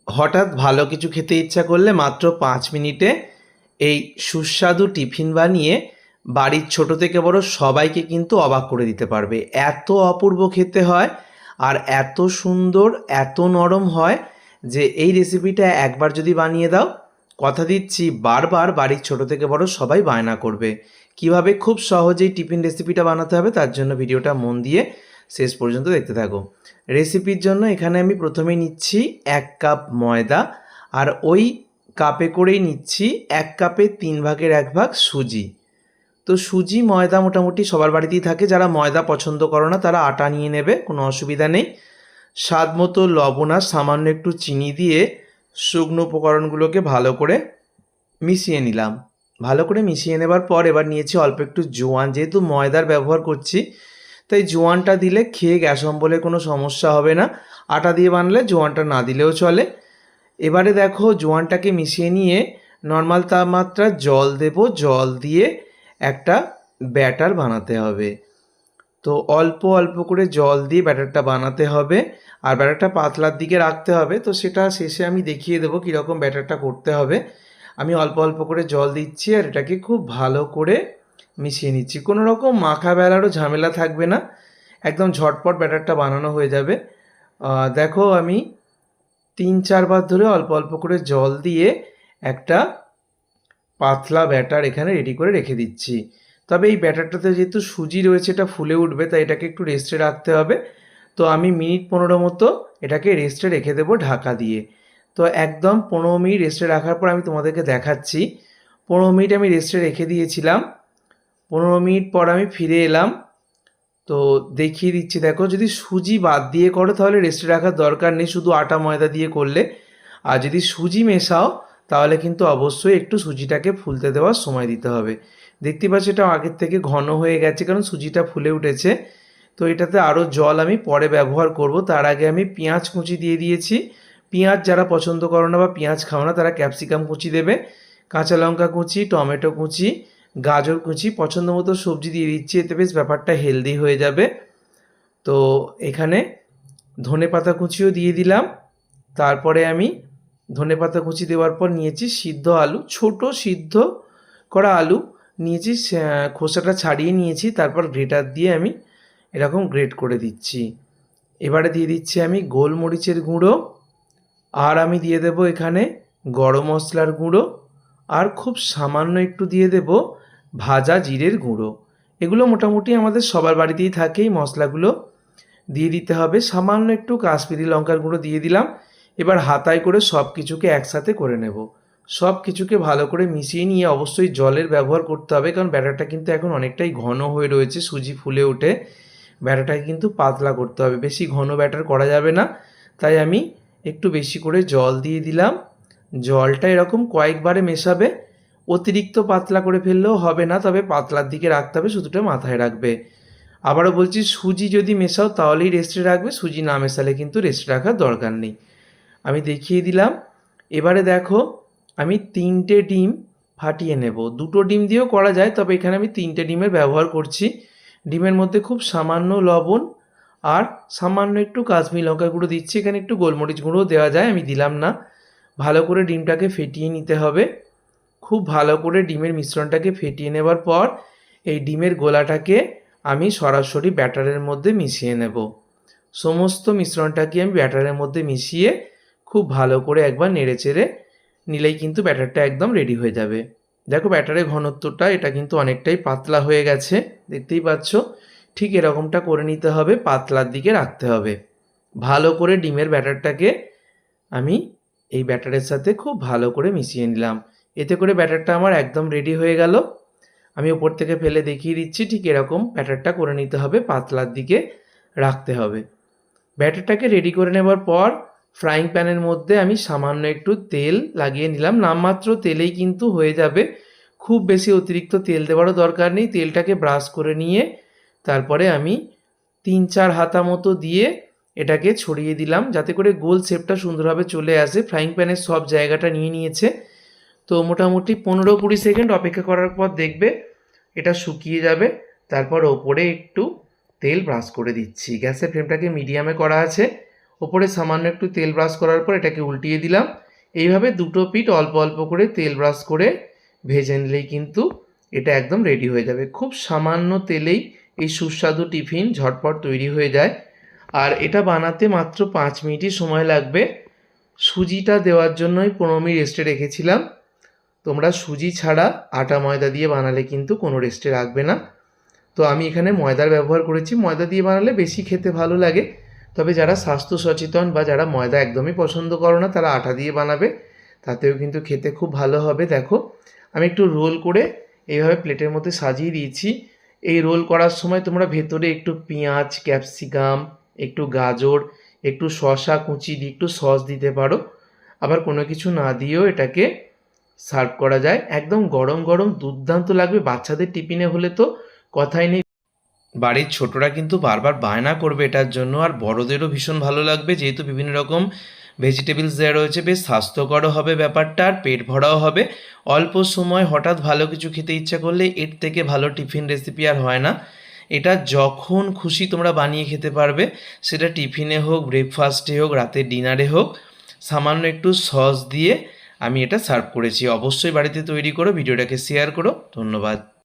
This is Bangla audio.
হঠাৎ ভালো কিছু খেতে ইচ্ছা করলে মাত্র 5 মিনিটে এই সুস্বাদু টিফিন বানিয়ে বাড়ির ছোট থেকে বড় সবাইকে কিন্তু অবাক করে দিতে পারবে। এত অপূর্ব খেতে হয় আর এত সুন্দর, এত নরম হয় যে এই রেসিপিটা একবার যদি বানিয়ে দাও, কথা দিচ্ছি বারবার বাড়ির ছোট থেকে বড় সবাই বায়না করবে। কিভাবে খুব সহজেই টিফিন রেসিপিটা বানাতে হবে তার জন্য ভিডিওটা মন দিয়ে শেষ পর্যন্ত দেখতে থাকো। রেসিপির জন্য এখানে আমি প্রথমে নিচ্ছি 1 কাপ ময়দা, আর ওই কাপে করেই নিচ্ছি 1 কাপে 3 ভাগের 1 ভাগ সুজি। তো সুজি ময়দা মোটামুটি সবার বাড়িতেই থাকে, যারা ময়দা পছন্দ করো না তারা আটা নিয়ে নেবে, কোনো অসুবিধা নেই। স্বাদ মতো লবণ আর সামান্য একটু চিনি দিয়ে শুকনো উপকরণগুলোকে ভালো করে মিশিয়ে নিলাম। ভালো করে মিশিয়ে নেবার পর এবার নিয়েছি অল্প একটু জোয়ান, যেহেতু ময়দার ব্যবহার করছি তাই জোয়ানটা দিলে খেয়ে গ্যাস অম্বলের কোনো সমস্যা হবে না। আটা দিয়ে বানালে জোয়ানটা না দিলেও চলে। এবারে দেখো জোয়ানটাকে মিশিয়ে নিয়ে নর্মাল তাপমাত্রার জল দেব, জল দিয়ে একটা ব্যাটার বানাতে হবে। তো অল্প অল্প করে জল দিয়ে ব্যাটারটা বানাতে হবে, আর ব্যাটারটা পাতলার দিকে রাখতে হবে। তো সেটা শেষে আমি দেখিয়ে দেবো কীরকম ব্যাটারটা করতে হবে। আমি অল্প অল্প করে জল দিচ্ছি আর এটাকে খুব ভালো করে মিশিয়ে নিচ্ছি। কোনো রকম মাখা বেলারও ঝামেলা থাকবে না, একদম ঝটপট ব্যাটারটা বানানো হয়ে যাবে। দেখো আমি 3-4 বার ধরে অল্প অল্প করে জল দিয়ে একটা পাতলা ব্যাটার এখানে রেডি করে রেখে দিচ্ছি। তবে এই ব্যাটারটাতে যেহেতু সুজি রয়েছে এটা ফুলে উঠবে, তাই এটাকে একটু রেস্টে রাখতে হবে। তো আমি মিনিট 15 মতো এটাকে রেস্টে রেখে দেবো ঢাকা দিয়ে। তো একদম 15 মিনিট রেস্টে রাখার পর আমি তোমাদেরকে দেখাচ্ছি। 15 মিনিট আমি রেস্টে রেখে দিয়েছিলাম। 15 মিনিট পর আমি ফিরে এলাম। তো দেখিয়ে দিচ্ছি, দেখো যদি সুজি বাদ দিয়ে করো তাহলে রেস্টে রাখার দরকার নেই, শুধু আটা ময়দা দিয়ে করলে। আর যদি সুজি মেশাও তাহলে কিন্তু অবশ্যই একটু সুজিটাকে ফুলতে দেওয়ার সময় দিতে হবে। দেখতে পাচ্ছি এটা আগের থেকে ঘন হয়ে গেছে কারণ সুজিটা ফুলে উঠেছে। তো এটাতে আরও জল আমি পরে ব্যবহার করব। তার আগে আমি পেঁয়াজ কুচি দিয়ে দিয়েছি। পেঁয়াজ যারা পছন্দ করো না বা পেঁয়াজ খাও না তারা ক্যাপসিকাম কুচি দেবে, কাঁচা লঙ্কা কুচি, টমেটো কুচি, গাজর কুচি, পছন্দ মতো সবজি দিয়ে দিচ্ছি, এতে বেশ ব্যাপারটা হেলদি হয়ে যাবে। তো এখানে ধনেপাতা কুচিও দিয়ে দিলাম। তারপরে আমি ধনেপাতা কুচি দেওয়ার পর নিয়েছি সিদ্ধ আলু, ছোট সিদ্ধ করা আলু নিয়েছি, খোসাটা ছাড়িয়ে নিয়েছি। তারপর গ্রেটার দিয়ে আমি এরকম গ্রেট করে দিচ্ছি। এবারে দিয়ে দিচ্ছি আমি গোলমরিচের গুঁড়ো, আর আমি দিয়ে দেব এখানে গরম মশলার গুঁড়ো, আর খুব সামান্য একটু দিয়ে দেব ভাজা জিরের গুঁড়ো। এগুলো মোটামুটি আমাদের সবার বাড়িতেই থাকে, এই মশলাগুলো দিয়ে দিতে হবে। সামান্য একটু কাশ্মীরি লঙ্কার গুঁড়ো দিয়ে দিলাম। এবার হাতায় করে সব কিছুকে একসাথে করে নেব। সব কিছুকে ভালো করে মিশিয়ে নিয়ে অবশ্যই জলের ব্যবহার করতে হবে, কারণ ব্যাটারটা কিন্তু এখন অনেকটাই ঘন হয়ে রয়েছে, সুজি ফুলে ওঠে। ব্যাটারটাকে কিন্তু পাতলা করতে হবে, বেশি ঘন ব্যাটার করা যাবে না। তাই আমি একটু বেশি করে জল দিয়ে দিলাম। জলটা এরকম কয়েকবারে মেশাবে, অতিরিক্ত পাতলা করে ফেললেও হবে না, তবে পাতলার দিকে রাখতে হবে, শুধুটা মাথায় রাখবে। আবারও বলছি, সুজি যদি মেশাও তাহলেই রেস্টে রাখবে, সুজি না মেশালে কিন্তু রেস্টে রাখার দরকার নেই। আমি দেখিয়ে দিলাম। এবারে দেখো আমি 3টে ডিম ফাটিয়ে নেব। 2টো ডিম দিয়েও করা যায়, তবে এখানে আমি 3টে ডিমের ব্যবহার করছি। ডিমের মধ্যে খুব সামান্য লবণ আর সামান্য একটু কাশ্মীরি লঙ্কা গুঁড়ো দিচ্ছি, এখানে একটু গোলমরিচ গুঁড়োও দেওয়া যায়, আমি দিলাম না। ভালো করে ডিমটাকে ফেটিয়ে নিতে হবে। খুব ভালো করে ডিমের মিশ্রণটাকে ফেটিয়ে নেবার পর এই ডিমের গোলাটাকে আমি সরাসরি ব্যাটারের মধ্যে মিশিয়ে নেব। সমস্ত মিশ্রণটাকে আমি ব্যাটারের মধ্যে মিশিয়ে খুব ভালো করে একবার নেড়েচেড়ে নিলেই কিন্তু ব্যাটারটা একদম রেডি হয়ে যাবে। দেখো ব্যাটারের ঘনত্বটা এটা কিন্তু অনেকটাই পাতলা হয়ে গেছে, দেখতেই পাচ্ছ। ঠিক এরকমটা করে নিতে হবে, পাতলার দিকে রাখতে হবে। ভালো করে ডিমের ব্যাটারটাকে আমি এই ব্যাটারের সাথে খুব ভালো করে মিশিয়ে নিলাম। এতে করে ব্যাটারটা আমার একদম রেডি হয়ে গেল। আমি উপর থেকে ফেলে দেখিয়ে দিচ্ছি, ঠিক এরকম ব্যাটারটা করে নিতে হবে, পাতলার দিকে রাখতে হবে। ব্যাটারটাকে রেডি করে নেবার পর ফ্রাইং প্যানের মধ্যে আমি সামান্য একটু তেল লাগিয়ে নিলাম। নামমাত্র তেলেই কিন্তু হয়ে যাবে, খুব বেশি অতিরিক্ত তেল দেওয়ারও দরকার নেই। তেলটাকে ব্রাশ করে নিয়ে তারপরে আমি 3-4 হাতা মতো দিয়ে এটাকে ছড়িয়ে দিলাম, যাতে করে গোল শেপটা সুন্দরভাবে চলে আসে। ফ্রাইং প্যানের সব জায়গাটা নিয়ে নিয়েছে। তো মোটামুটি 15-20 সেকেন্ড অপেক্ষা করার পর দেখবে এটা শুকিয়ে যাবে। তারপর ওপরে একটু তেল ব্রাশ করে দিচ্ছি। গ্যাসের ফ্লেমটাকে মিডিয়ামে করা আছে, ওপরে সামান্য একটু তেল ব্রাশ করার পর এটাকে উল্টিয়ে দিলাম। এইভাবে দুটো পিঠ অল্প অল্প করে তেল ব্রাশ করে ভেজে নিলেই কিন্তু এটা একদম রেডি হয়ে যাবে। খুব সামান্য তেলেই এই সুস্বাদু টিফিন ঝটপট তৈরি হয়ে যায়। আর এটা বানাতে মাত্র 5 মিনিটই সময় লাগবে। সুজিটা দেওয়ার জন্যই 15 মিনিট রেস্টে রেখেছিলাম। তোমরা সুজি ছাড়া আটা ময়দা দিয়ে বানালে কিন্তু কোনো রেস্টে রাখবে না। তো আমি এখানে ময়দার ব্যবহার করেছি। ময়দা দিয়ে বানালে বেশি খেতে ভালো লাগে। তবে যারা স্বাস্থ্য সচেতন বা যারা ময়দা একদমই পছন্দ করো না তারা আটা দিয়ে বানাবে, তাতেও কিন্তু খেতে খুব ভালো হবে। দেখো আমি একটু রোল করে এইভাবে প্লেটের মধ্যে সাজিয়ে দিয়েছি। এই রোল করার সময় তোমরা ভেতরে একটু পেঁয়াজ, ক্যাপসিকাম, একটু গাজর, একটু শসা কুচি দিয়ে একটু সস দিতে পারো। আবার কোনো কিছু না দিয়েও এটাকে সার্ভ করা যায়। একদম গরম গরম দুর্দান্ত লাগবে। বাচ্চাদের টিফিনে হলে তো কথাই নেই। বাড়ির ছোটরা কিন্তু বারবার বায়না করবে এটার জন্য, আর বড়দেরও ভীষণ ভালো লাগবে যেহেতু বিভিন্ন রকম ভেজিটেবলস দেওয়া রয়েছে। বেশ স্বাস্থ্যকরও হবে ব্যাপারটা, আর পেট ভরাও হবে। অল্প সময় হঠাৎ ভালো কিছু খেতে ইচ্ছা করলে এর থেকে ভালো টিফিন রেসিপি আর হয় না। এটা যখন খুশি তোমরা বানিয়ে খেতে পারবে, সেটা টিফিনে হোক, ব্রেকফাস্টে হোক, রাতের ডিনারে হোক। সামান্য একটু সস দিয়ে আমি এটা সার্ভ করেছি। অবশ্যই বাড়িতে তৈরি করো, ভিডিওটাকে শেয়ার করো। ধন্যবাদ।